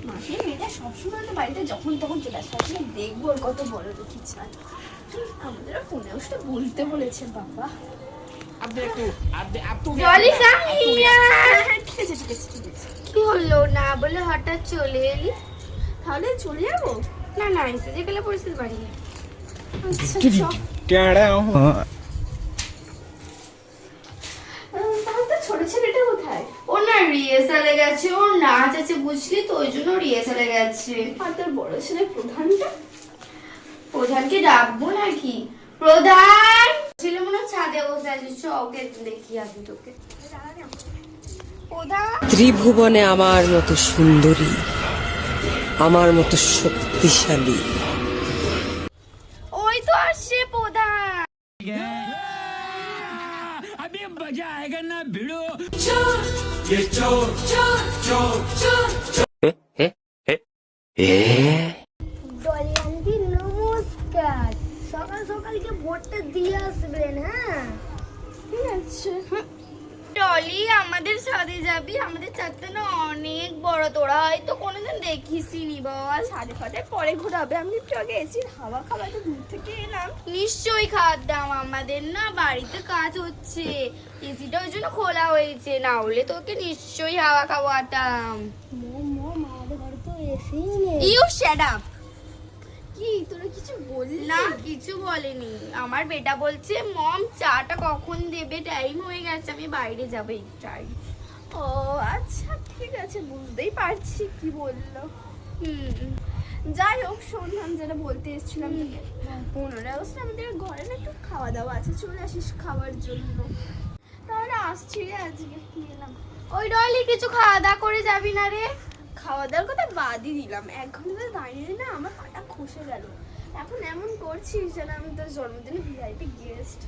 মাসির মেয়েটা সবসময় তো বাড়িতে যখন তখন চলে আসে, আসলে দেখবো ওর কত বড় দুঃখী চায়। আমাদেরও ফোনে ওটা বলতে বলেছে বাবা। জলি কাহিয়া। ঠিক আছে ঠিক আছে ঠিক আছে। কি হলো না বলে হঠাৎ চলে এলি? তাহলে চলে যাবো? না না এসে যে গেলে পরিস্থিতি বাড়ি। আচ্ছা তাহলে ছোট ছেলেটা কোথায়? ও না রিহার্সালে গেছে, ওর নাচ আছে বুঝলি তো, ওই জন্য রিহার্সালে গেছে। আর তোর বড় ছেলে প্রধানটা? প্রধানকে ডাকবো নাকি? প্রধান ছিল মনে হয় ছাদে বসে আছে, চ ওকে দেখি আসি তোকে। প্রধান ত্রিভুবনে আমার মতো সুন্দরী, আমার মতো শক্তিশালী। ওই তো আসছে প্রধান। ডলি আন্টি নমস্কার, সকাল সকালকে ভোটটা দিয়ে আসবেন। হ্যাঁ ঠিক আছে। টলি আমাদের সাথে যাবি? আমাদের চারটে না অনেক বড়, তোরা হয়তো কোনোদিন দেখিসনি বল। সাড়ে ছটায় পরে ঘোরাবে, আমি একটু আগে এসির হাওয়া খাওয়া তো দূর থেকে এলাম। নিশ্চয়ই খাওয়ার দাম, আমাদের না বাড়িতে কাজ হচ্ছে, এসিটা ওই জন্য খোলা হয়েছে, না হলে তোকে নিশ্চয়ই হাওয়া খাওয়াতাম। মম আমাদের ঘরে তো এসি নেই। You shut up. কি তোরা কিছু বললি? না কিছু বলেনি, আমার বেটা বলছে মম চাটা কখন দেবে, টাইম হয়ে গেছে, আমি বাইরে যাবো একটাই। ও আচ্ছা ঠিক আছে, বুঝতেই পারছি কি বললো। যাই হোক শোন, আমি যেটা বলতে এসেছিলাম তোকে, 15 আগস্ট আমাদের ঘরে না একটু খাওয়া দাওয়া আছে, চলে আসিস খাওয়ার জন্য। তাহলে আসছি রে আজকে গেলাম। ওই ডলি কিছু খাওয়া দাওয়া করে যাবি না রে? খাওয়া দাওয়ার কথা বাদই দিলাম, 1 ঘন্টা ধরে দাঁড়িয়ে না আমার পাটা খসে গেল। এখন এমন করছিস যেন আমি তোর জন্মদিনে ভিআইপি গেস্ট।